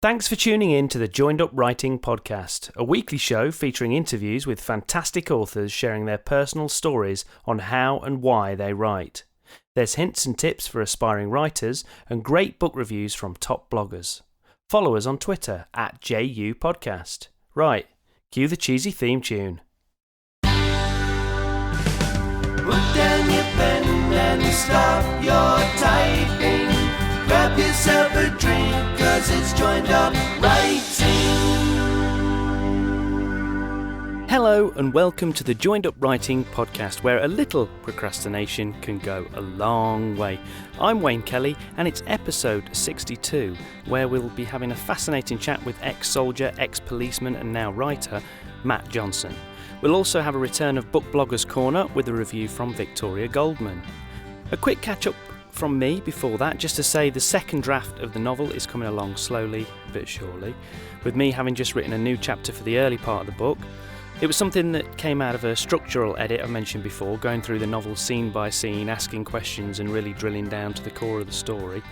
Thanks for tuning in to the Joined Up Writing podcast, a weekly show featuring interviews with fantastic authors sharing their personal stories on how and why they write. There's hints and tips for aspiring writers and great book reviews from top bloggers. Follow us on Twitter at JU Podcast. Right, cue the cheesy theme tune. Put down your pen and stop your typing. Grab yourself a drink, cause it's Joined Up Writing. Hello and welcome to the Joined Up Writing podcast, where a little procrastination can go a long way. I'm Wayne Kelly and it's episode 62, where we'll be having a fascinating chat with ex-soldier, ex-policeman and now writer, Matt Johnson. We'll also have a return of Book Bloggers Corner with a review from Victoria Goldman. A quick catch-up from me before that, just to say the second draft of the novel is coming along slowly but surely, with me having just written a new chapter for the early part of the book. It was something that came out of a structural edit I mentioned before, going through the novel scene by scene, asking questions and really drilling down to the core of the story.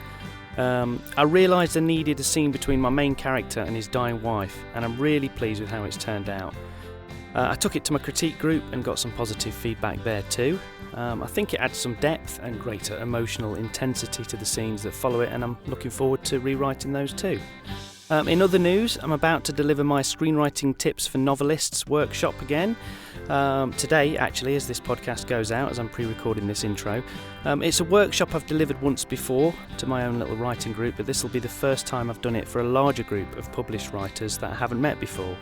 I realised I needed a scene between my main character and his dying wife, and I'm really pleased with how it's turned out. I took it to my critique group and got some positive feedback there too. I think it adds some depth and greater emotional intensity to the scenes that follow it, and I'm looking forward to rewriting those too. In other news, I'm about to deliver my screenwriting tips for novelists workshop again. Today, actually, as this podcast goes out, as I'm pre-recording this intro. It's a workshop I've delivered once before to my own little writing group, but this will be the first time I've done it for a larger group of published writers that I haven't met before.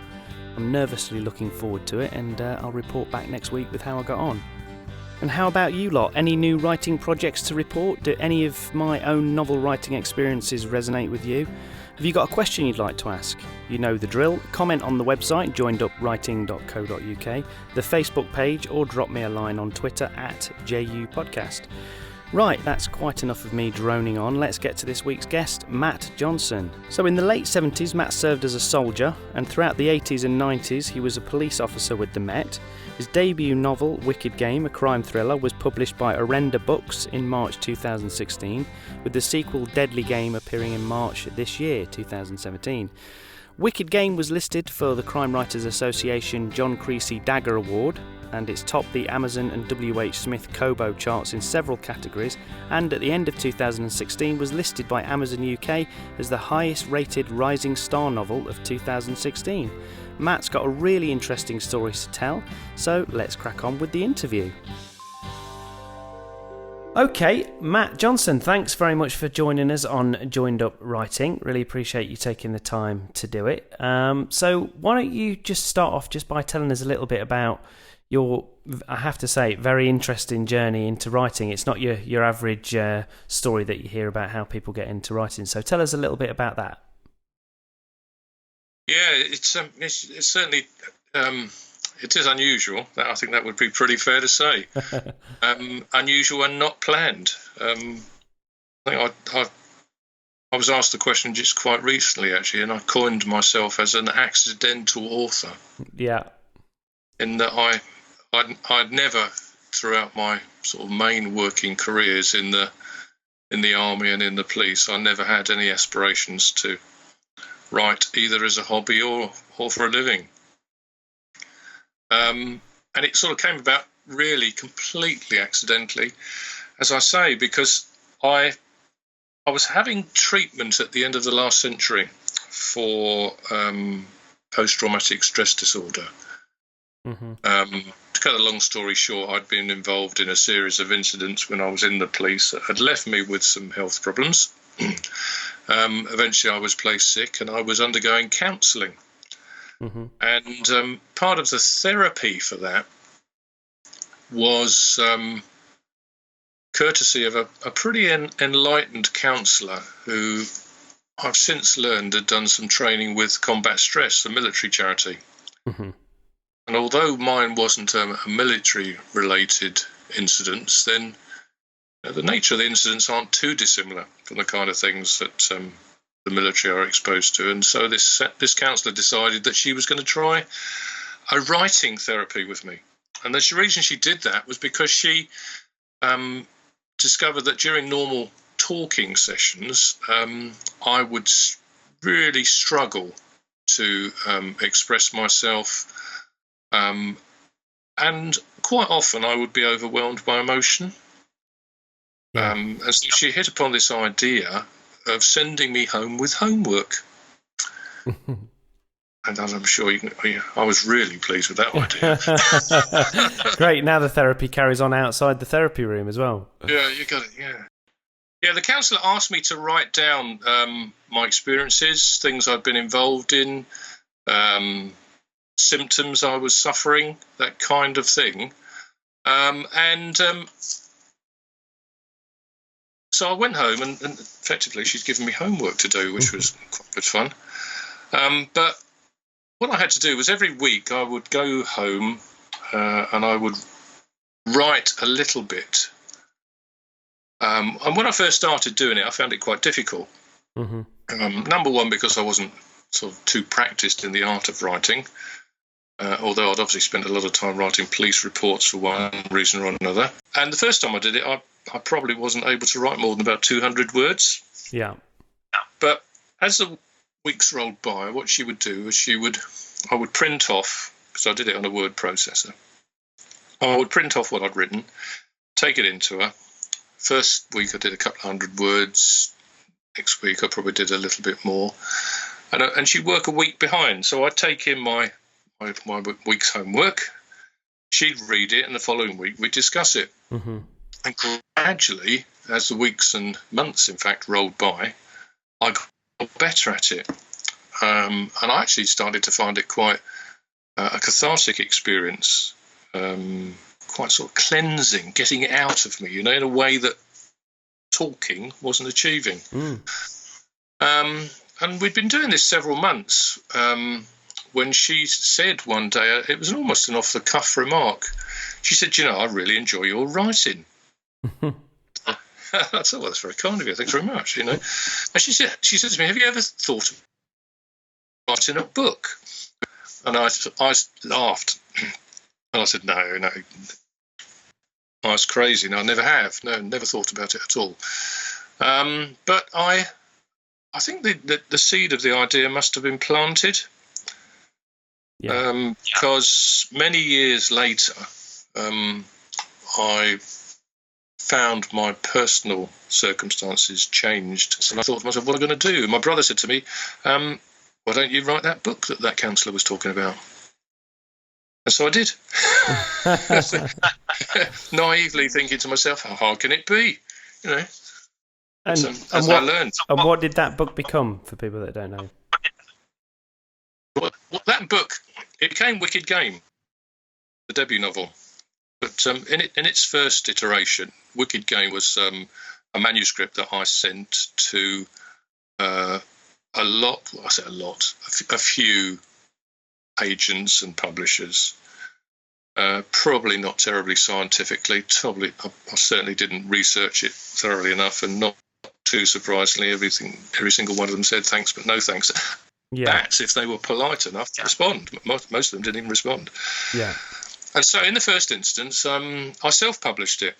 I'm nervously looking forward to it, and I'll report back next week with how I got on. And how about you lot? Any new writing projects to report? Do any of my own novel writing experiences resonate with you? Have you got a question you'd like to ask? You know the drill. Comment on the website, joinedupwriting.co.uk, the Facebook page, or drop me a line on Twitter at JUPodcast. Right, that's quite enough of me droning on. Let's get to this week's guest, Matt Johnson. So in the late 70s, Matt served as a soldier, and throughout the 80s and 90s, he was a police officer with the Met. His debut novel, Wicked Game, a crime thriller, was published by Orenda Books in March 2016, with the sequel Deadly Game appearing in March this year, 2017. Wicked Game was listed for the Crime Writers Association John Creasy Dagger Award, and it's topped the Amazon and W.H. Smith Kobo charts in several categories, and at the end of 2016 was listed by Amazon UK as the highest rated rising star novel of 2016. Matt's got a really interesting story to tell, so let's crack on with the interview. Okay, Matt Johnson, thanks very much for joining us on Joined Up Writing. Really appreciate you taking the time to do it. So why don't you just start off just by telling us a little bit about your, I have to say, very interesting journey into writing. It's not your average story that you hear about how people get into writing. So tell us a little bit about that. Yeah, it's certainly it is unusual. I think that would be pretty fair to say. Unusual and not planned. I think I was asked the question just quite recently, actually, and I coined myself as an accidental author. Yeah. In that I'd never, throughout my sort of main working careers in the army and in the police, I never had any aspirations to write either as a hobby or for a living. And it sort of came about really completely accidentally, as I say, because I was having treatment at the end of the last century for post-traumatic stress disorder. Mm-hmm. To cut a long story short, I'd been involved in a series of incidents when I was in the police that had left me with some health problems. Eventually I was placed sick and I was undergoing counselling. Mm-hmm. And part of the therapy for that was courtesy of a pretty enlightened counsellor who I've since learned had done some training with Combat Stress, a military charity. Mm-hmm. And although mine wasn't a military-related incidents, then the nature of the incidents aren't too dissimilar from the kind of things that the military are exposed to. And so this counsellor decided that she was going to try a writing therapy with me. And the reason she did that was because she discovered that during normal talking sessions, I would really struggle to express myself. And quite often I would be overwhelmed by emotion. Yeah. And so she hit upon this idea of sending me home with homework. And as I'm sure I was really pleased with that idea. Great. Now the therapy carries on outside the therapy room as well. Yeah, you got it. Yeah. The counsellor asked me to write down my experiences, things I'd been involved in, symptoms I was suffering, that kind of thing. So I went home, and effectively she's given me homework to do, which was quite good fun. But what I had to do was every week I would go home and I would write a little bit. And when I first started doing it, I found it quite difficult. Number one, because I wasn't sort of too practiced in the art of writing, although I'd obviously spent a lot of time writing police reports for one reason or another. And the first time I did it, I probably wasn't able to write more than about 200 words. Yeah. But as the weeks rolled by, what she would do is I would print off, because I did it on a word processor. I would print off what I'd written, take it into her. First week I did a couple of hundred words. Next week I probably did a little bit more. And she'd work a week behind. So I'd take in my week's homework. She'd read it, and the following week we'd discuss it. And gradually, as the weeks and months, in fact, rolled by, I got better at it. And I actually started to find it quite a cathartic experience, quite sort of cleansing, getting it out of me, in a way that talking wasn't achieving. And we'd been doing this several months when she said one day, it was almost an off-the-cuff remark. She said, I really enjoy your writing. I thought, well, that's very kind of you. Thanks very much, And she said to me, have you ever thought of writing a book? And I laughed. And I said, no. I was crazy. No, I never have. No, never thought about it at all. But I think the seed of the idea must have been planted. Yeah. Because many years later, I found my personal circumstances changed. So I thought to myself, what am I going to do? My brother said to me, why don't you write that book that counsellor was talking about? And so I did. Naively thinking to myself, how hard can it be? And as I learned. And what did that book become, for people that don't know? Well, that book, it became Wicked Game, the debut novel. But in its first iteration, Wicked Game was a manuscript that I sent to a few agents and publishers. Probably not terribly scientifically. I certainly didn't research it thoroughly enough, and not too surprisingly, every single one of them said thanks, but no thanks. Yeah. That's if they were polite enough to respond. Most of them didn't even respond. Yeah. And so in the first instance, I self-published it.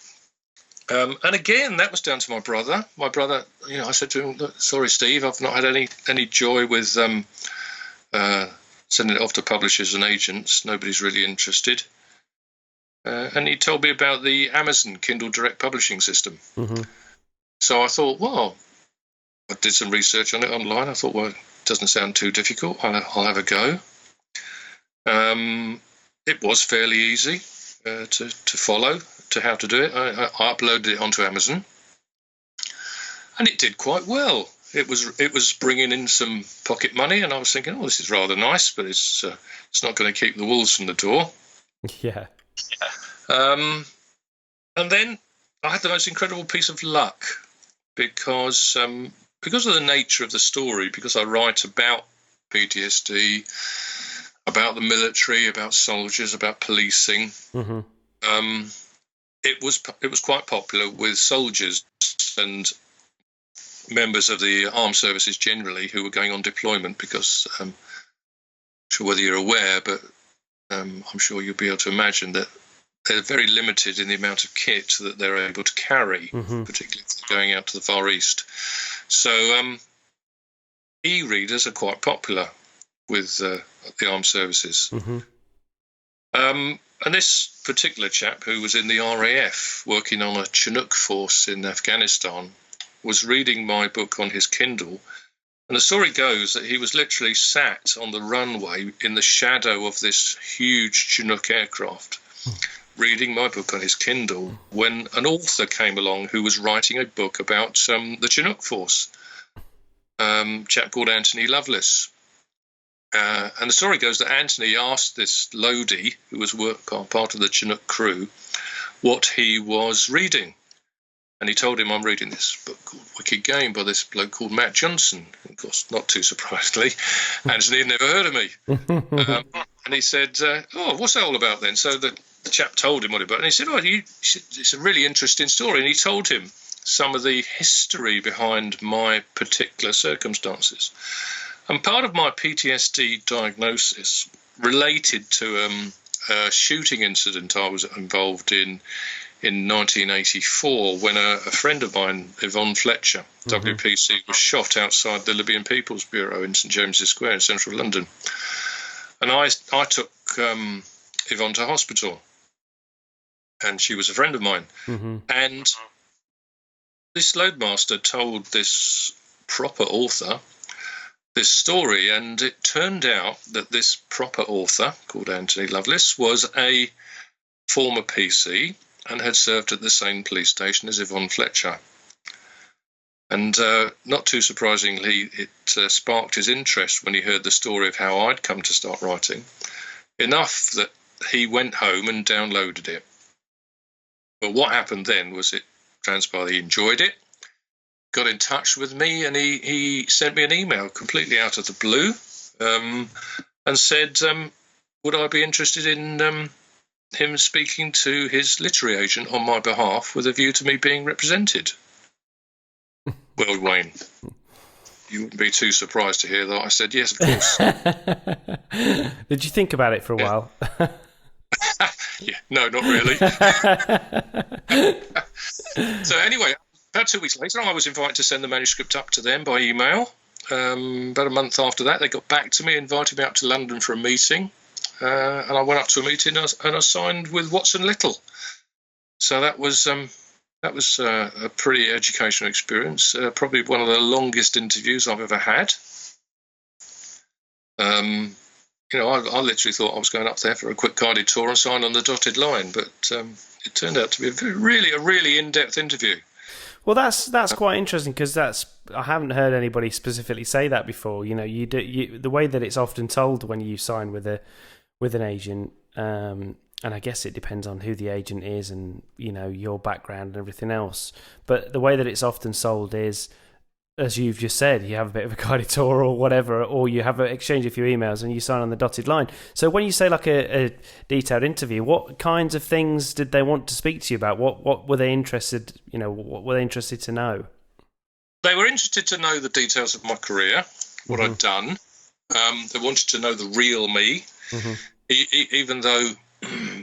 And again, that was down to my brother. My brother, I said to him, sorry, Steve, I've not had any joy with sending it off to publishers and agents. Nobody's really interested. And he told me about the Amazon Kindle Direct Publishing system. So I thought, well, I did some research on it online. I thought, well, it doesn't sound too difficult. I'll have a go. It was fairly easy to follow, to how to do it. I uploaded it onto Amazon, and it did quite well. It was bringing in some pocket money, and I was thinking, oh, this is rather nice, but it's not going to keep the wolves from the door. Yeah. And then I had the most incredible piece of luck because of the nature of the story, because I write about PTSD, about the military, about soldiers, about policing. It was quite popular with soldiers and members of the armed services generally who were going on deployment, because I'm sure whether you're aware, but I'm sure you'll be able to imagine that they're very limited in the amount of kit that they're able to carry, particularly if they're going out to the Far East. So e-readers are quite popular with the armed services. Mm-hmm. And this particular chap, who was in the RAF working on a Chinook force in Afghanistan, was reading my book on his Kindle. And the story goes that he was literally sat on the runway in the shadow of this huge Chinook aircraft, reading my book on his Kindle, when an author came along who was writing a book about the Chinook force, a chap called Anthony Lovelace. And the story goes that Anthony asked this Lodi, who was part of the Chinook crew, what he was reading. And he told him, I'm reading this book called Wicked Game by this bloke called Matt Johnson. Of course, not too surprisingly, Anthony had never heard of me. And he said, oh, what's that all about then? So the chap told him what about it. And he said, it's a really interesting story. And he told him some of the history behind my particular circumstances. And part of my PTSD diagnosis related to a shooting incident I was involved in 1984, when a friend of mine, Yvonne Fletcher, WPC, was shot outside the Libyan People's Bureau in St James's Square in central London. And I took Yvonne to hospital, and she was a friend of mine. Mm-hmm. And this loadmaster told this proper author this story, and it turned out that this proper author, called Anthony Lovelace, was a former PC and had served at the same police station as Yvonne Fletcher. And not too surprisingly, it sparked his interest when he heard the story of how I'd come to start writing, enough that he went home and downloaded it. But what happened then was it transpired he enjoyed it, got in touch with me, and he sent me an email completely out of the blue, and said, would I be interested in him speaking to his literary agent on my behalf with a view to me being represented. Well, Wayne, you wouldn't be too surprised to hear that. I said, yes, of course. Did you think about it for a while? Yeah, no, not really. So anyway, about 2 weeks later, I was invited to send the manuscript up to them by email. About a month after that, they got back to me, invited me up to London for a meeting. And I went up to a meeting and I signed with Watson Little. So that was a pretty educational experience. Probably one of the longest interviews I've ever had. I literally thought I was going up there for a quick guided tour and sign on the dotted line, but it turned out to be a really in-depth interview. Well, that's quite interesting, because I haven't heard anybody specifically say that before. The way that it's often told when you sign with an agent, and I guess it depends on who the agent is and your background and everything else. But the way that it's often sold is, as you've just said, you have a bit of a guided tour or whatever, or you have an exchange of your emails and you sign on the dotted line. So when you say like a detailed interview, what kinds of things did they want to speak to you about? What were they interested? What were they interested to know? They were interested to know the details of my career, what I'd done. They wanted to know the real me, even though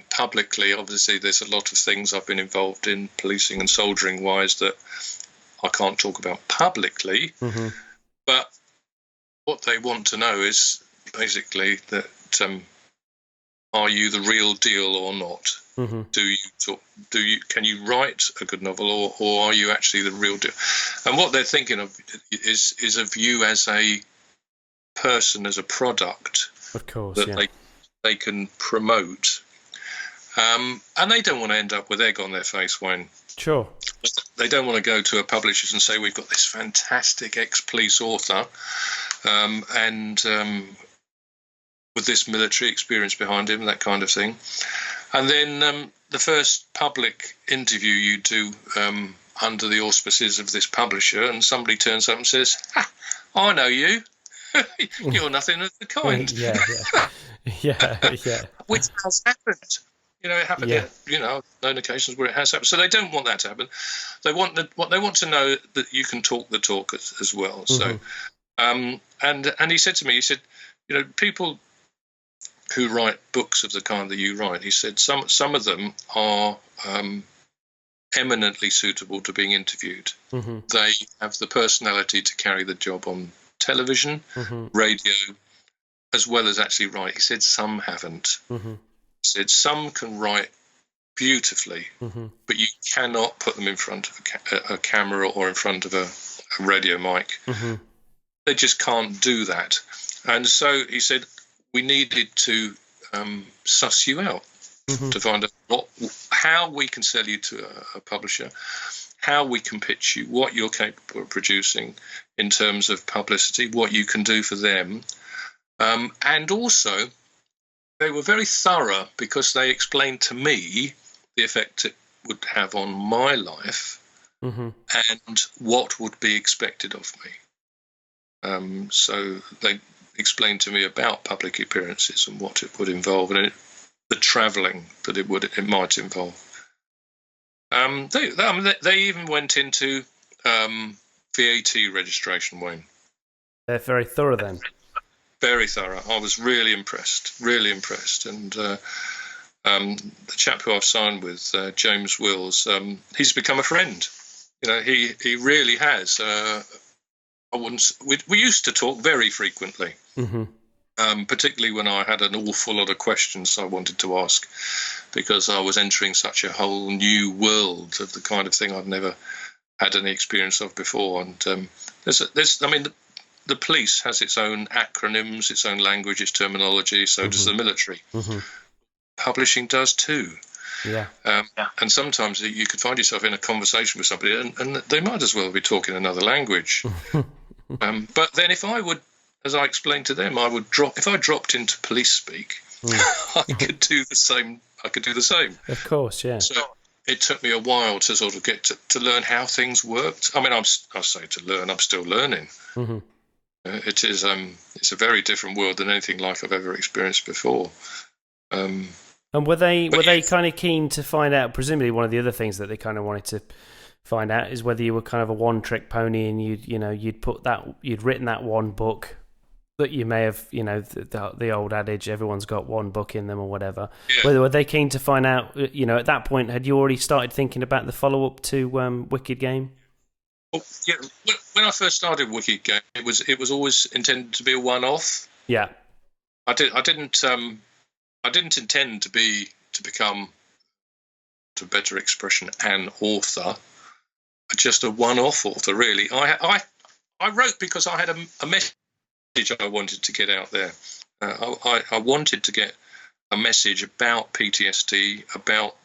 publicly, obviously, there's a lot of things I've been involved in, policing and soldiering wise, that I can't talk about publicly. But what they want to know is basically that are you the real deal or not? Can you write a good novel, or are you actually the real deal? And what they're thinking of is of you as a person, as a product, of course, that they can promote. And they don't want to end up with egg on their face, Wayne. Sure. They don't want to go to a publisher and say, we've got this fantastic ex-police author and with this military experience behind him, that kind of thing. And then the first public interview you do under the auspices of this publisher, and somebody turns up and says, I know you. You're nothing of the kind. Yeah. Which has happened. It happened. Yeah. Known occasions where it has happened. So they don't want that to happen. They want to know that you can talk the talk as well. So, and he said to me, people who write books of the kind that you write, he said, some of them are eminently suitable to being interviewed. They have the personality to carry the job on television, radio, as well as actually write. He said some haven't. He said some can write beautifully, but you cannot put them in front of a camera or in front of a radio mic. They just can't do that. And so he said we needed to suss you out to find out how we can sell you to a publisher, how we can pitch you, what you're capable of producing in terms of publicity, what you can do for them. And also, they were very thorough because they explained to me the effect it would have on my life and what would be expected of me. So they explained to me about public appearances and what it would involve, and the travelling that it might involve. They even went into VAT registration, Wayne. They're very thorough then. Very thorough. I was really impressed. And the chap who I've signed with, James Wills, he's become a friend. He really has. We used to talk very frequently, particularly when I had an awful lot of questions I wanted to ask, because I was entering such a whole new world of the kind of thing I'd never had any experience of before. And the police has its own acronyms, its own language, its terminology. So does the military. Publishing does too. Yeah. And sometimes you could find yourself in a conversation with somebody, and they might as well be talking another language. But then, if I would, as I explained to them, if I dropped into police speak, I could do the same. Of course, yeah. So it took me a while to sort of get to learn how things worked. I mean, I say to learn. I'm still learning. It is. It's a very different world than anything like I've ever experienced before. And were they kind of keen to find out? Presumably, one of the other things that they kind of wanted to find out is whether you were kind of a one-trick pony, and you'd written that one book that you may have, the old adage, everyone's got one book in them or whatever. Yeah. Were they keen to find out? At that point, had you already started thinking about the follow-up to Wicked Game? Well, yeah. When I first started Wicked Game, it was always intended to be a one-off. Yeah. I didn't intend to become, to a better expression, an author, just a one-off author, really. I wrote because I had a message I wanted to get out there. I wanted to get a message about PTSD, about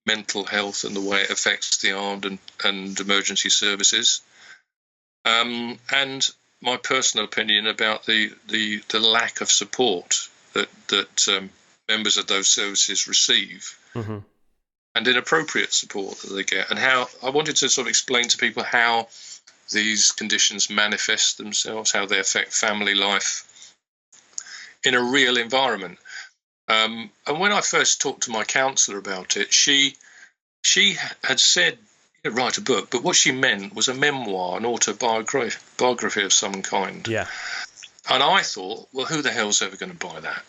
mental health and the way it affects the armed and emergency services, and my personal opinion about the lack of support that members of those services receive, and inappropriate support that they get, and how I wanted to sort of explain to people how these conditions manifest themselves, how they affect family life in a real environment. And when I first talked to my counsellor about it, she had said, write a book, but what she meant was a memoir, an autobiography of some kind. Yeah. And I thought, well, who the hell's ever going to buy that?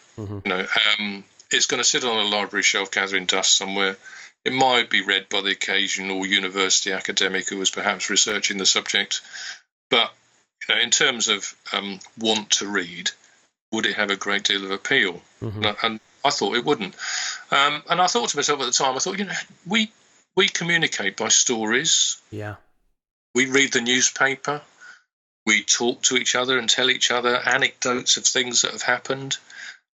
It's going to sit on a library shelf gathering dust somewhere. It might be read by the occasional university academic who was perhaps researching the subject. But in terms of want to read, would it have a great deal of appeal? And I thought it wouldn't. And I thought to myself at the time, we communicate by stories. Yeah. We read the newspaper. We talk to each other and tell each other anecdotes of things that have happened.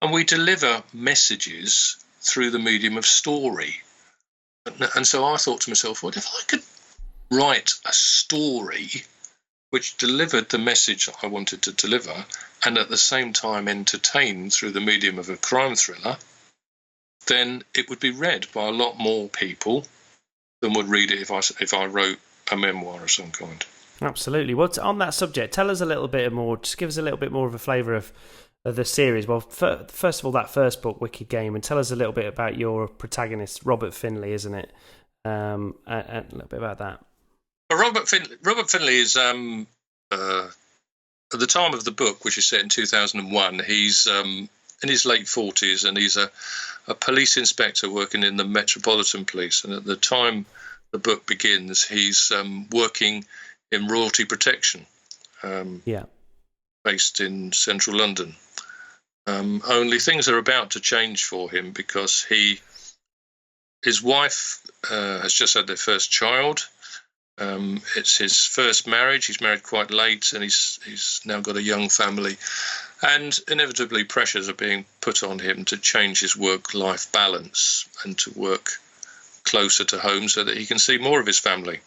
And we deliver messages through the medium of story. And so I thought to myself, what if I could write a story which delivered the message I wanted to deliver and at the same time entertain through the medium of a crime thriller, then it would be read by a lot more people than would read it if I wrote a memoir of some kind. Absolutely. Well, on that subject, tell us a little bit more, just give us a little bit more of a flavour of the series. Well, first of all, that first book, Wicked Game, and tell us a little bit about your protagonist, Robert Finlay, isn't it? And a little bit about that. Well, Robert Finlay is, at the time of the book, which is set in 2001, he's in his late 40s, and he's a police inspector working in the Metropolitan Police. And at the time the book begins, he's working in royalty protection. Yeah. based in central London. Only things are about to change for him because his wife has just had their first child. It's his first marriage. He's married quite late, and he's now got a young family. And inevitably, pressures are being put on him to change his work-life balance and to work closer to home so that he can see more of his family.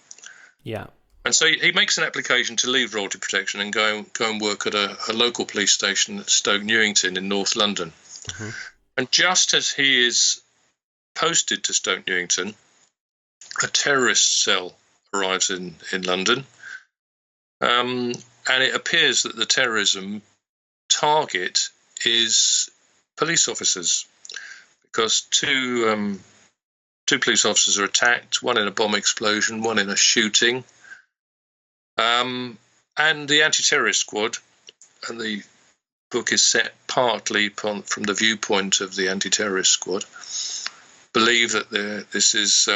Yeah. And so he makes an application to leave royalty protection and go and work at a local police station at Stoke Newington in North London. Mm-hmm. And just as he is posted to Stoke Newington, a terrorist cell arrives in London, and it appears that the terrorism target is police officers, because two police officers are attacked, one in a bomb explosion, one in a shooting. And the anti-terrorist squad, and the book is set partly from the viewpoint of the anti-terrorist squad, believe that this is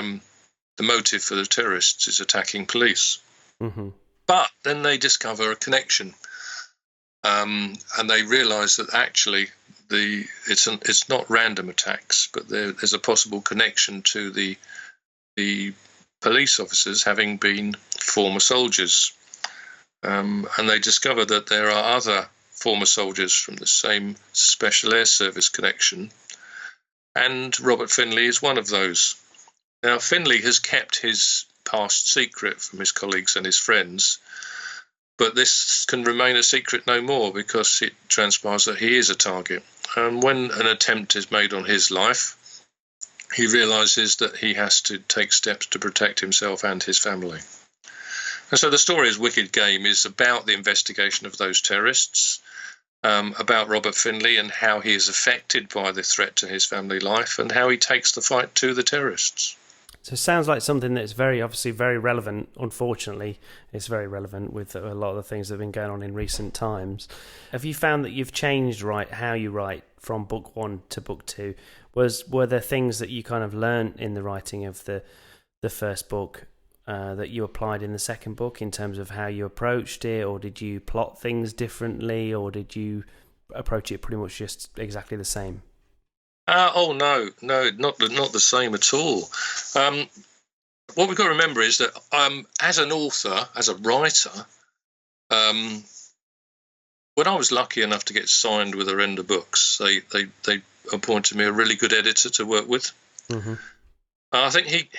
the motive for the terrorists is attacking police. Mm-hmm. But then they discover a connection, and they realise that actually it's not random attacks, but there's a possible connection to the police officers having been former soldiers. And they discover that there are other former soldiers from the same Special Air Service connection, and Robert Finlay is one of those. Now, Finlay has kept his past secret from his colleagues and his friends, but this can remain a secret no more because it transpires that he is a target. And when an attempt is made on his life, he realises that he has to take steps to protect himself and his family. And so the story of Wicked Game is about the investigation of those terrorists, about Robert Finlay and how he is affected by the threat to his family life and how he takes the fight to the terrorists. So it sounds like something that's obviously very relevant. Unfortunately, it's very relevant with a lot of the things that have been going on in recent times. Have you found that you've changed how you write from book one to book two? Were there things that you kind of learned in the writing of the first book that you applied in the second book in terms of how you approached it, or did you plot things differently, or did you approach it pretty much just exactly the same? No, not the same at all. What we've got to remember is that as an author, as a writer, when I was lucky enough to get signed with Arenda Books, they appointed me a really good editor to work with. Mm-hmm. I think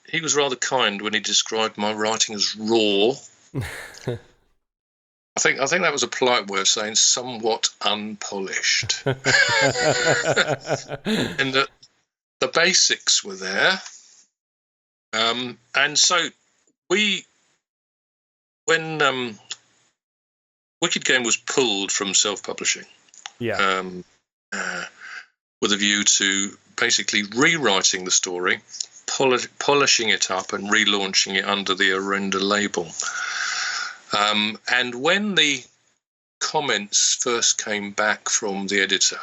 he was rather kind when he described my writing as raw. I think that was a polite way of saying somewhat unpolished. And that the basics were there. And so when Wicked Game was pulled from self-publishing, with a view to basically rewriting the story, polishing it up and relaunching it under the Arenda label. And when the comments first came back from the editor,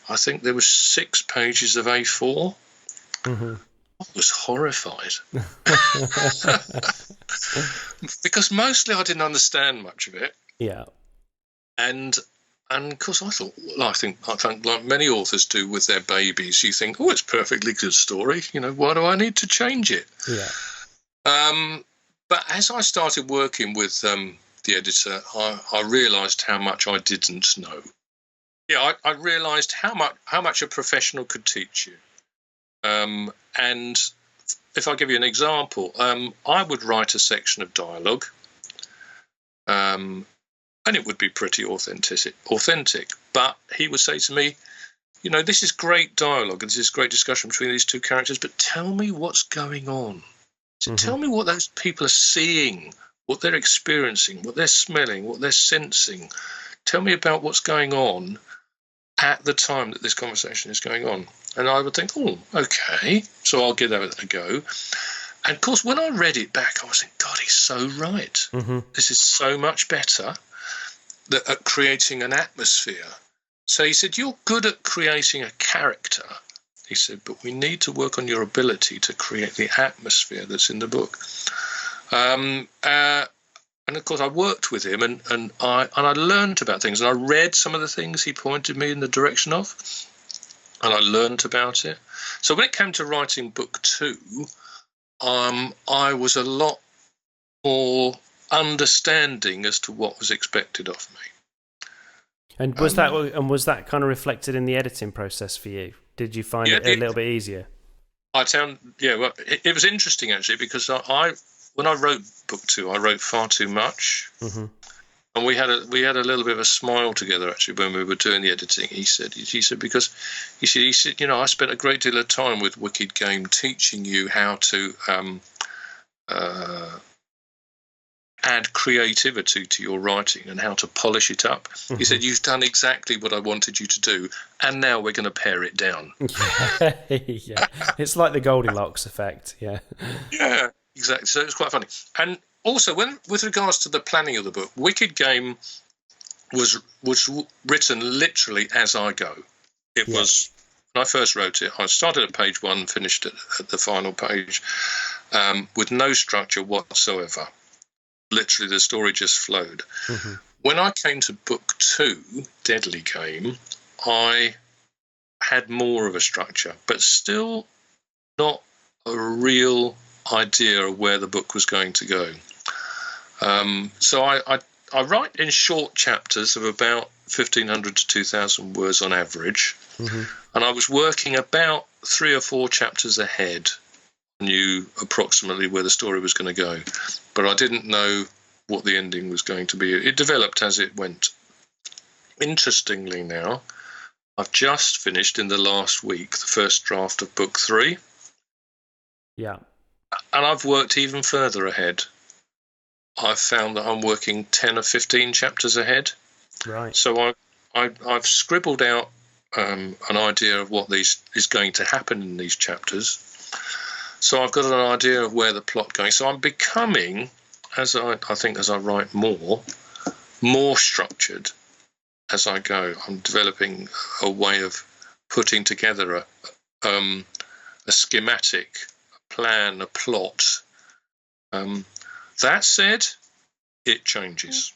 I think there were 6 pages of A4. Mm-hmm. I was horrified. Because mostly I didn't understand much of it. Yeah. And of course I thought, well, I think like many authors do with their babies, you think, oh, it's a perfectly good story. Why do I need to change it? Yeah. But as I started working with the editor, I realised how much I didn't know. Yeah, I realised how much a professional could teach you. And if I give you an example, I would write a section of dialogue, and it would be pretty authentic. But he would say to me, this is great dialogue and this is great discussion between these two characters, but tell me what's going on. So tell me what those people are seeing, what they're experiencing, what they're smelling, what they're sensing. Tell me about what's going on at the time that this conversation is going on. And I would think, oh, okay, so I'll give that a go. And, of course, when I read it back, I was thinking, God, he's so right. Mm-hmm. This is so much better at creating an atmosphere. So he said, you're good at creating a character. He said, but we need to work on your ability to create the atmosphere that's in the book. And of course I worked with him, and I learned about things, and I read some of the things he pointed me in the direction of, and I learned about it. So when it came to writing book 2, I was a lot more understanding as to what was expected of me. And was that kind of reflected in the editing process for you? Did you find it a little bit easier? Well, it was interesting actually, because when I wrote book 2, I wrote far too much, and we had a little bit of a smile together actually when we were doing the editing. He said because I spent a great deal of time with Wicked Game teaching you how to add creativity to your writing and how to polish it up. He said, you've done exactly what I wanted you to do, and now we're going to pare it down. Yeah. It's like the Goldilocks effect. Yeah, exactly. So it's quite funny. And also, with regards to the planning of the book, Wicked Game was written literally as I go. It was, when I first wrote it, I started at page 1, finished at the final page, with no structure whatsoever. Literally, the story just flowed. When I came to book 2, Deadly Game, I had more of a structure, but still not a real idea of where the book was going to go. So I write in short chapters of about 1,500 to 2,000 words on average, and I was working about 3 or 4 chapters ahead. Knew approximately where the story was going to go, but I didn't know what the ending was going to be. It developed as it went. Interestingly now, I've just finished in the last week the first draft of book 3. Yeah. And I've worked even further ahead. I've found that I'm working 10 or 15 chapters ahead. Right. So I've scribbled out an idea of what is going to happen in these chapters. So I've got an idea of where the plot going. So I'm becoming, as I write more structured as I go. I'm developing a way of putting together a schematic, a plan, a plot. That said, it changes.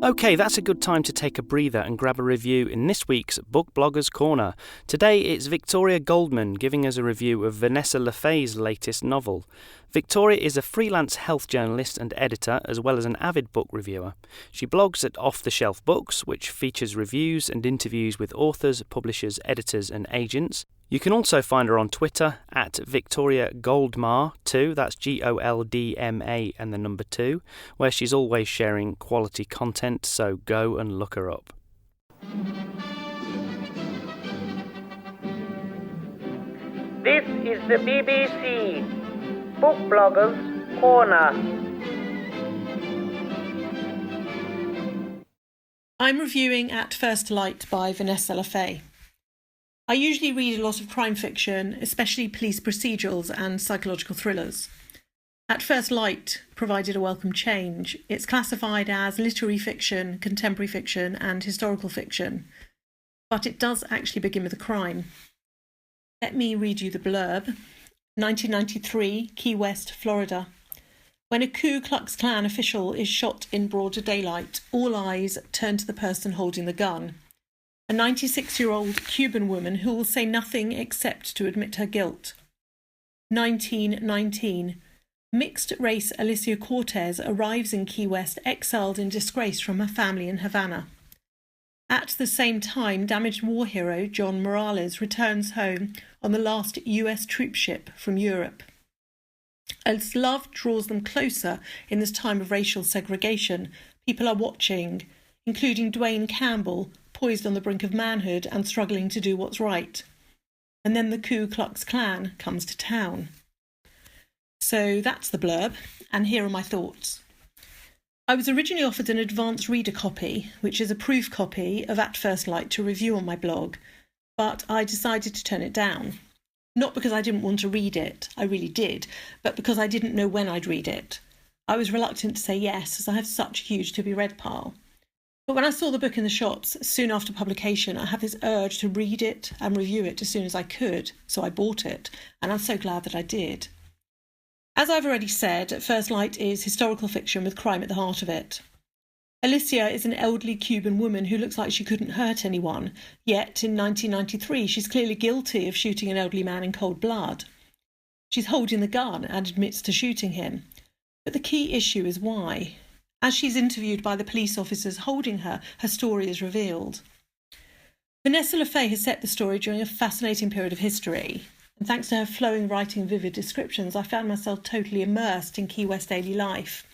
Okay, that's a good time to take a breather and grab a review in this week's Book Bloggers Corner. Today it's Victoria Goldman giving us a review of Vanessa LaFaye's latest novel. Victoria is a freelance health journalist and editor, as well as an avid book reviewer. She blogs at Off the Shelf Books, which features reviews and interviews with authors, publishers, editors and agents. You can also find her on Twitter at Victoria Goldmar 2, that's Goldma and the number 2, where she's always sharing quality content, so go and look her up. This is the BBC Book Bloggers Corner. I'm reviewing At First Light by Vanessa LaFaye. I usually read a lot of crime fiction, especially police procedurals and psychological thrillers. At First Light provided a welcome change. It's classified as literary fiction, contemporary fiction and historical fiction, but it does actually begin with a crime. Let me read you the blurb. 1993, Key West, Florida. When a Ku Klux Klan official is shot in broad daylight, all eyes turn to the person holding the gun. A 96-year-old Cuban woman who will say nothing except to admit her guilt. 1919. Mixed-race Alicia Cortez arrives in Key West exiled in disgrace from her family in Havana. At the same time, damaged war hero John Morales returns home on the last US troop ship from Europe. As love draws them closer in this time of racial segregation, people are watching, including Dwayne Campbell, poised on the brink of manhood and struggling to do what's right. And then the Ku Klux Klan comes to town. So that's the blurb, and here are my thoughts. I was originally offered an advanced reader copy, which is a proof copy of At First Light to review on my blog, but I decided to turn it down. Not because I didn't want to read it, I really did, but because I didn't know when I'd read it. I was reluctant to say yes, as I have such a huge to-be-read pile. But when I saw the book in the shops soon after publication, I had this urge to read it and review it as soon as I could, so I bought it, and I'm so glad that I did. As I've already said, At First Light is historical fiction with crime at the heart of it. Alicia is an elderly Cuban woman who looks like she couldn't hurt anyone, yet in 1993 she's clearly guilty of shooting an elderly man in cold blood. She's holding the gun and admits to shooting him. But the key issue is why. As she's interviewed by the police officers holding her, her story is revealed. Vanessa LaFaye has set the story during a fascinating period of history, and thanks to her flowing writing and vivid descriptions, I found myself totally immersed in Key West daily life.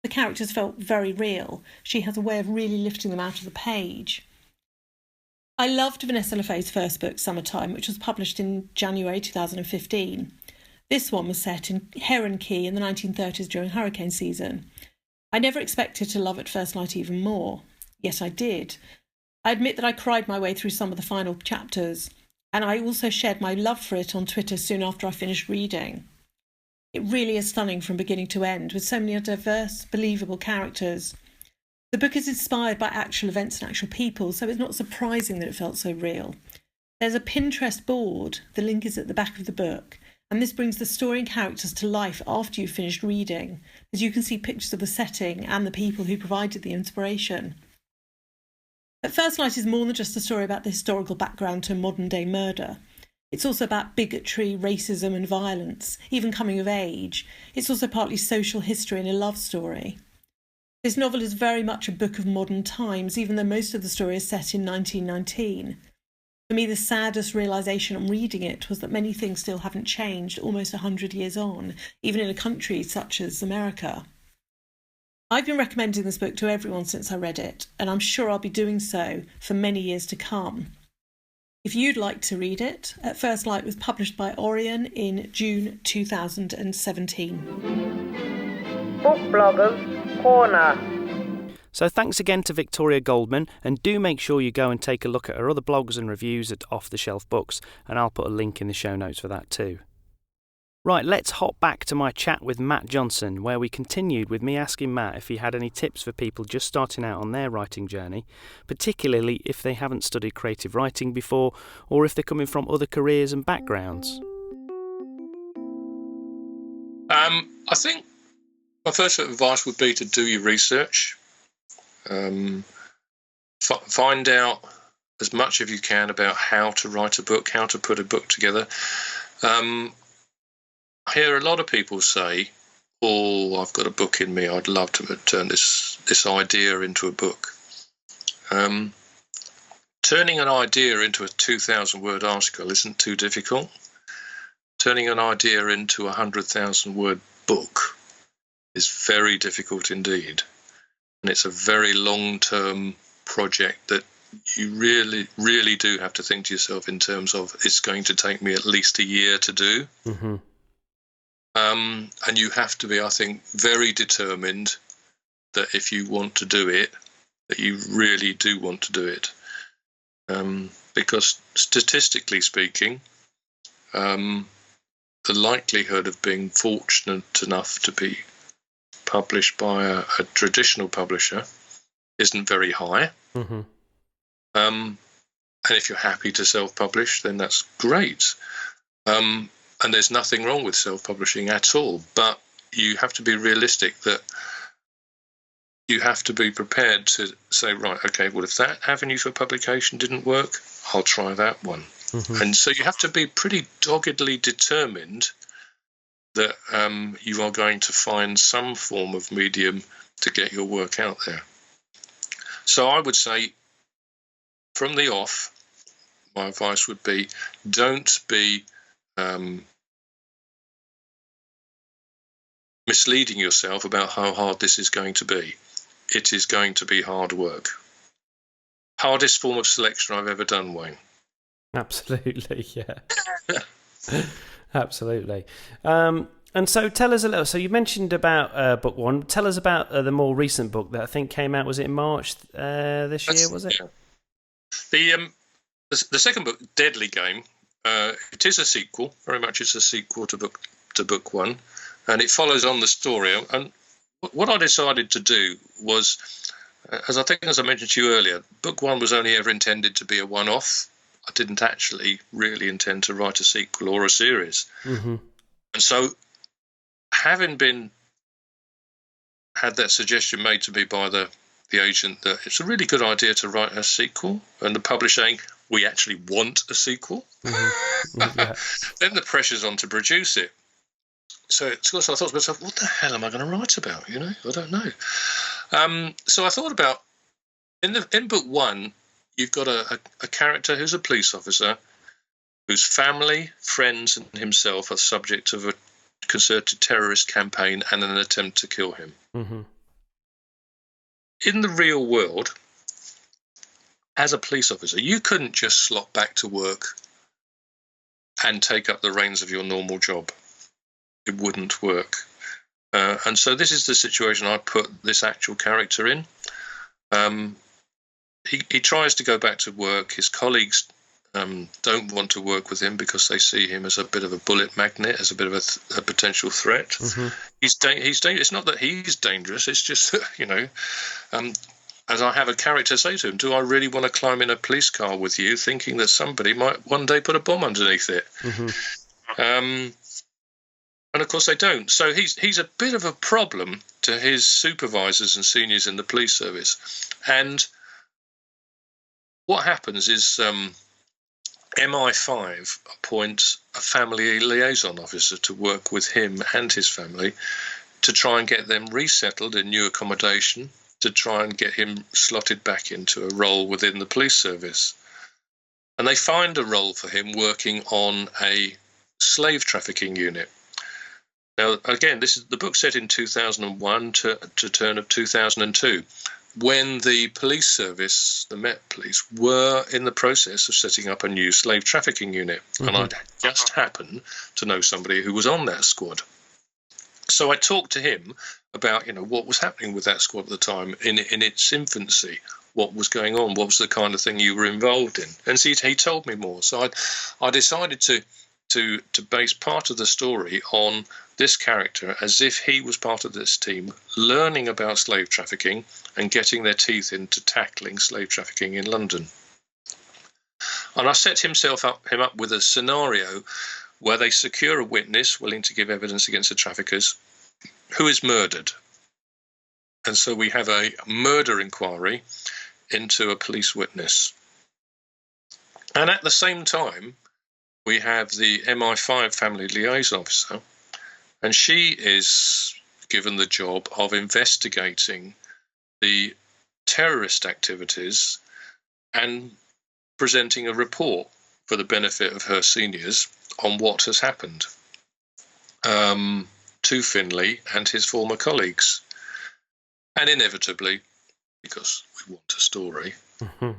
The characters felt very real. She has a way of really lifting them out of the page. I loved Vanessa LaFaye's first book, Summertime, which was published in January 2015. This one was set in Heron Key in the 1930s during hurricane season. I never expected to love At First Light even more. Yet I did. I admit that I cried my way through some of the final chapters, and I also shared my love for it on Twitter soon after I finished reading. It really is stunning from beginning to end, with so many diverse, believable characters. The book is inspired by actual events and actual people, so it's not surprising that it felt so real. There's a Pinterest board, the link is at the back of the book, and this brings the story and characters to life after you've finished reading, as you can see pictures of the setting and the people who provided the inspiration. At First Light is more than just a story about the historical background to modern-day murder. It's also about bigotry, racism and violence, even coming of age. It's also partly social history and a love story. This novel is very much a book of modern times, even though most of the story is set in 1919. For me, the saddest realisation on reading it was that many things still haven't changed almost 100 years on, even in a country such as America. I've been recommending this book to everyone since I read it, and I'm sure I'll be doing so for many years to come. If you'd like to read it, At First Light was published by Orion in June 2017. Book Bloggers Corner. So thanks again to Victoria Goldman, and do make sure you go and take a look at her other blogs and reviews at Off the Shelf Books, and I'll put a link in the show notes for that too. Right, let's hop back to my chat with Matt Johnson, where we continued with me asking Matt if he had any tips for people just starting out on their writing journey, particularly if they haven't studied creative writing before or if they're coming from other careers and backgrounds. I think my first bit of advice would be to do your research. Find out as much as you can about how to write a book, how to put a book together. I hear a lot of people say, "Oh, I've got a book in me. I'd love to turn this idea into a book." Turning an idea into a 2,000-word article isn't too difficult. Turning an idea into a 100,000-word book is very difficult indeed, and it's a very long-term project that you really, really do have to think to yourself in terms of it's going to take me at least a year to do. Mm-hmm. And you have to be, I think, very determined that if you want to do it, that you really do want to do it. Because statistically speaking, the likelihood of being fortunate enough to be published by a traditional publisher isn't very high. Mm-hmm. And if you're happy to self-publish, then that's great. And there's nothing wrong with self-publishing at all, but you have to be realistic that you have to be prepared to say, right, okay, well, if that avenue for publication didn't work, I'll try that one. Mm-hmm. And so you have to be pretty doggedly determined that you are going to find some form of medium to get your work out there. So I would say, from the off, my advice would be, don't be misleading yourself about how hard this is going to be. It is going to be hard work. Hardest form of selection I've ever done, Wayne. Absolutely, yeah. Absolutely. And so tell us a little, so you mentioned about book one. Tell us about the more recent book that I think came out, was it in March this year, was it? Yeah. The second book, Deadly Game, it is a sequel, very much it's a sequel to book one. And it follows on the story. And what I decided to do was, as I mentioned to you earlier, book one was only ever intended to be a one-off. I didn't actually really intend to write a sequel or a series. Mm-hmm. And so having had that suggestion made to me by the agent that it's a really good idea to write a sequel, and the publisher saying, we actually want a sequel, yeah. Then the pressure's on to produce it. So I thought to myself, what the hell am I going to write about? I don't know. So I thought about, in book one, you've got a character who's a police officer whose family, friends, and himself are subject of a concerted terrorist campaign and an attempt to kill him. Mm-hmm. In the real world, as a police officer, you couldn't just slot back to work and take up the reins of your normal job. It wouldn't work. And so this is the situation I put this actual character in. He tries to go back to work. His colleagues don't want to work with him because they see him as a bit of a bullet magnet, as a bit of a potential threat. Mm-hmm. He's dangerous. It's not that he's dangerous. It's just that, as I have a character say to him, do I really want to climb in a police car with you, thinking that somebody might one day put a bomb underneath it? Mm-hmm. And of course they don't. So he's a bit of a problem to his supervisors and seniors in the police service. And what happens is MI5 appoints a family liaison officer to work with him and his family to try and get them resettled in new accommodation, to try and get him slotted back into a role within the police service. And they find a role for him working on a slave trafficking unit. Now, again, this is the book set in 2001 to turn of 2002, when the police service, the Met Police, were in the process of setting up a new slave trafficking unit. Mm-hmm. And I just happened to know somebody who was on that squad. So I talked to him about, what was happening with that squad at the time in its infancy, what was going on, what was the kind of thing you were involved in. And so he told me more. So I decided to base part of the story on this character as if he was part of this team, learning about slave trafficking and getting their teeth into tackling slave trafficking in London. And I set him up with a scenario where they secure a witness willing to give evidence against the traffickers who is murdered. And so we have a murder inquiry into a police witness. And at the same time, we have the MI5 family liaison officer, and she is given the job of investigating the terrorist activities and presenting a report for the benefit of her seniors on what has happened to Finlay and his former colleagues. And inevitably, because we want a story, mm-hmm.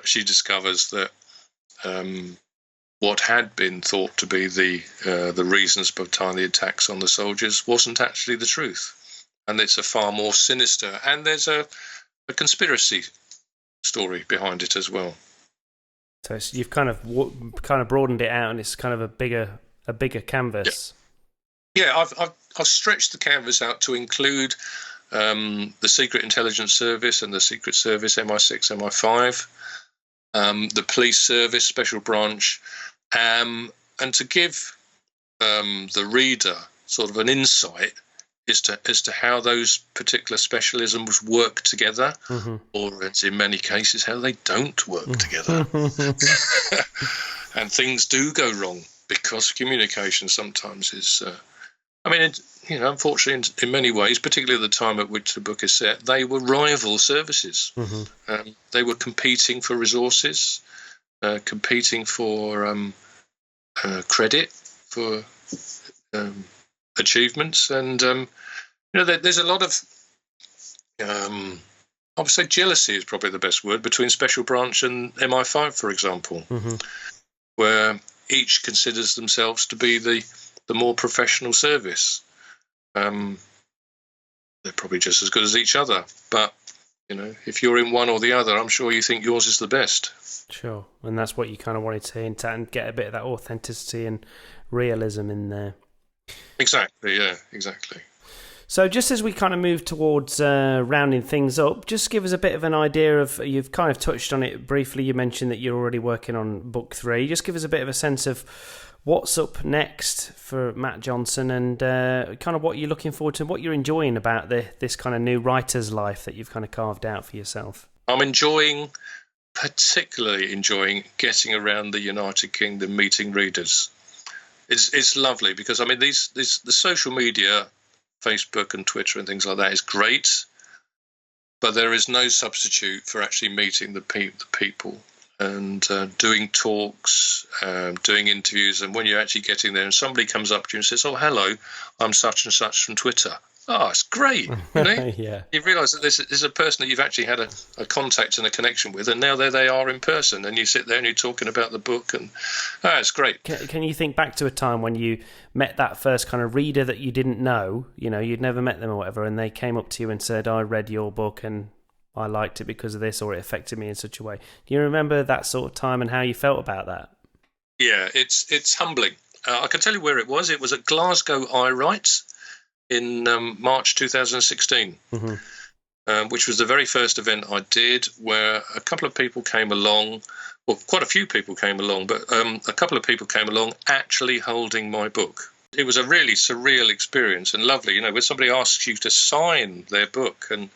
she discovers that what had been thought to be the reasons behind the attacks on the soldiers wasn't actually the truth. And it's a far more sinister, and there's a conspiracy story behind it as well. So you've kind of broadened it out, and it's kind of a bigger canvas. Yeah, I've stretched the canvas out to include the Secret Intelligence Service and the Secret Service, MI6, MI5, the Police Service, Special Branch, and to give the reader sort of an insight as to how those particular specialisms work together, mm-hmm. or as in many cases, how they don't work together. And things do go wrong because communication sometimes is... unfortunately, in many ways, particularly at the time at which the book is set, they were rival services. Mm-hmm. They were competing for resources, competing for credit, for achievements, and there's a lot of, I would say, jealousy is probably the best word, between Special Branch and MI5, for example, mm-hmm. where each considers themselves to be the more professional service. They're probably just as good as each other, but if you're in one or the other, I'm sure you think yours is the best. Sure, and that's what you kind of wanted to hint at and get a bit of that authenticity and realism in there. Exactly, yeah, exactly. So just as we kind of move towards rounding things up, just give us a bit of an idea of, you've kind of touched on it briefly, you mentioned that you're already working on book 3, just give us a bit of a sense of what's up next for Matt Johnson, and kind of what you're looking forward to, what you're enjoying about this kind of new writer's life that you've kind of carved out for yourself. I'm particularly enjoying getting around the United Kingdom, meeting readers. It's lovely because, I mean, the social media, Facebook and Twitter and things like that is great, but there is no substitute for actually meeting the people and doing talks, doing interviews. And when you're actually getting there and somebody comes up to you and says, "Oh, hello, I'm such and such from Twitter." Oh, it's great. You know? Yeah. You realise that this is a person that you've actually had a contact and a connection with, and now there they are in person, and you sit there and you're talking about the book, and it's great. Can you think back to a time when you met that first kind of reader that you didn't know, you'd never met them or whatever, and they came up to you and said, "I read your book and I liked it because of this, or it affected me in such a way"? Do you remember that sort of time and how you felt about that? Yeah, it's humbling. I can tell you where it was. It was at Glasgow I Write in March 2016, which was the very first event I did, where a couple of people came along, well, quite a few people came along, but a couple of people came along actually holding my book. It was a really surreal experience and lovely, where somebody asks you to sign their book and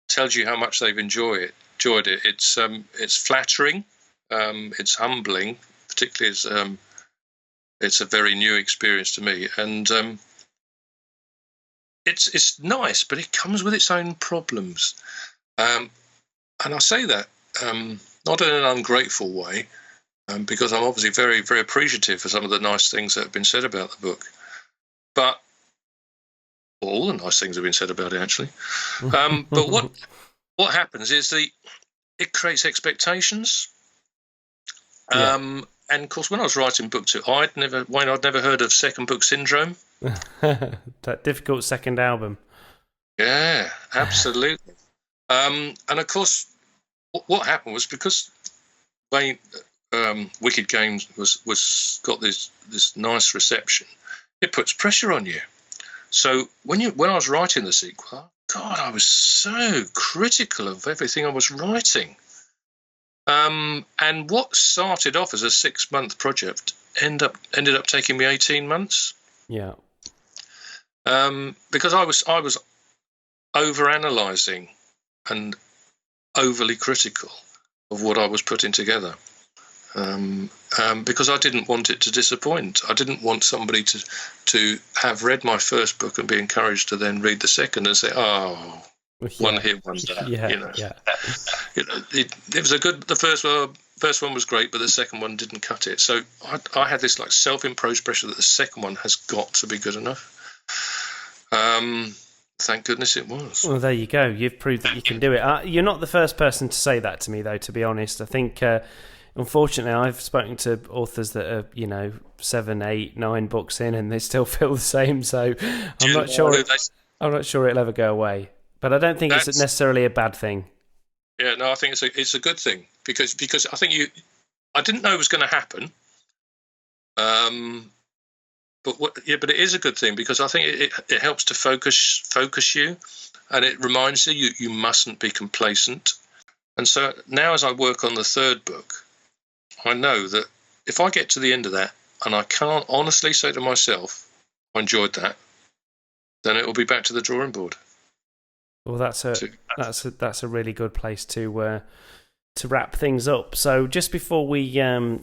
tells you how much they've enjoyed it. It's flattering, it's humbling, particularly as it's a very new experience to me, and it's nice, but it comes with its own problems. And I say that not in an ungrateful way, because I'm obviously very, very appreciative for some of the nice things that have been said about the book. But all the nice things have been said about it, actually. But what happens is it creates expectations. Yeah. And of course, when I was writing book 2, I'd never heard of second book syndrome. That difficult second album. Yeah, absolutely. And of course, what happened was, because Wicked Games was got this nice reception, it puts pressure on you. So when I was writing the sequel, God, I was so critical of everything I was writing. And what started off as a 6-month project ended up taking me 18 months. Yeah. Because I was over-analysing and overly critical of what I was putting together. Because I didn't want it to disappoint. I didn't want somebody to have read my first book and be encouraged to then read the second and say, "Oh, one here, one there." Yeah. It was a good. The first one was great, but the second one didn't cut it. So I had this like self-imposed pressure that the second one has got to be good enough. Thank goodness it was. Well, there you go. You've proved that you can do it. You're not the first person to say that to me, though, to be honest. I think, unfortunately, I've spoken to authors that are, 7, 8, 9 books in, and they still feel the same. So I'm not sure it'll ever go away. But I don't think it's necessarily a bad thing. Yeah, no, I think it's a good thing because I think I didn't know it was going to happen. But it is a good thing because I think it helps to focus you, and it reminds you mustn't be complacent. And so now, as I work on the third book, I know that if I get to the end of that and I can't honestly say to myself, "I enjoyed that," then it will be back to the drawing board. Well, that's a really good place to wrap things up. So just before we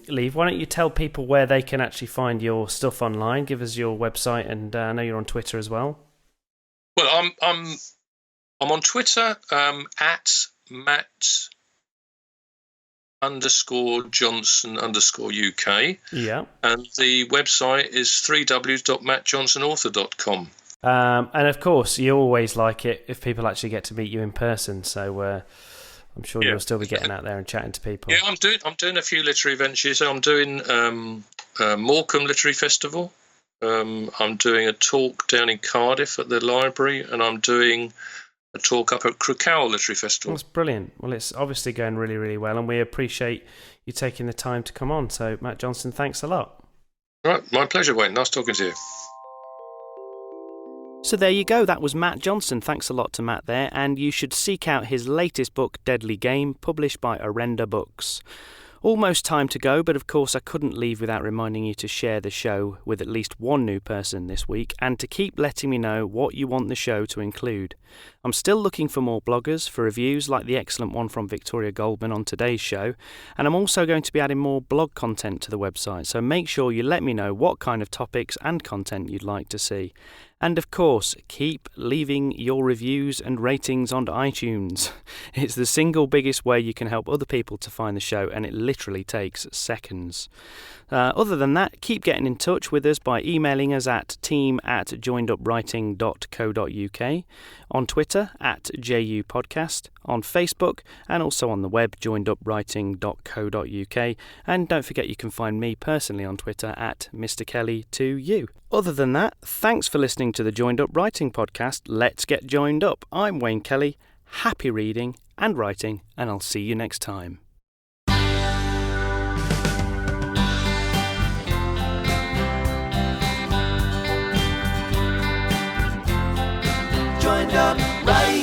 leave, why don't you tell people where they can actually find your stuff online? Give us your website, and I know you're on Twitter as well. Well, I'm on Twitter at Matt _Johnson_UK. Yeah. And the website is www.mattjohnsonauthor.com. And of course, you always like it if people actually get to meet you in person. So I'm sure you'll still be getting out there and chatting to people. Yeah, I'm doing a few literary ventures. So I'm doing Morecambe Literary Festival. I'm doing a talk down in Cardiff at the library, and I'm doing a talk up at Crickhowell Literary Festival. That's brilliant. Well, it's obviously going really, really well, and we appreciate you taking the time to come on. So, Matt Johnson, thanks a lot. All right, my pleasure, Wayne. Nice talking to you. So there you go, that was Matt Johnson. Thanks a lot to Matt there, and you should seek out his latest book, Deadly Game, published by Arenda Books. Almost time to go, but of course I couldn't leave without reminding you to share the show with at least one new person this week and to keep letting me know what you want the show to include. I'm still looking for more bloggers for reviews like the excellent one from Victoria Goldman on today's show, and I'm also going to be adding more blog content to the website, so make sure you let me know what kind of topics and content you'd like to see. And of course, keep leaving your reviews and ratings on iTunes. It's the single biggest way you can help other people to find the show, and it literally takes seconds. Other than that, keep getting in touch with us by emailing us at team@joinedupwriting.co.uk, on Twitter @JUPodcast, on Facebook, and also on the web joinedupwriting.co.uk. And don't forget you can find me personally on Twitter @MrKelly2U. Other than that, thanks for listening to the Joined Up Writing Podcast. Let's get joined up. I'm Wayne Kelly. Happy reading and writing, and I'll see you next time. Joined up writing.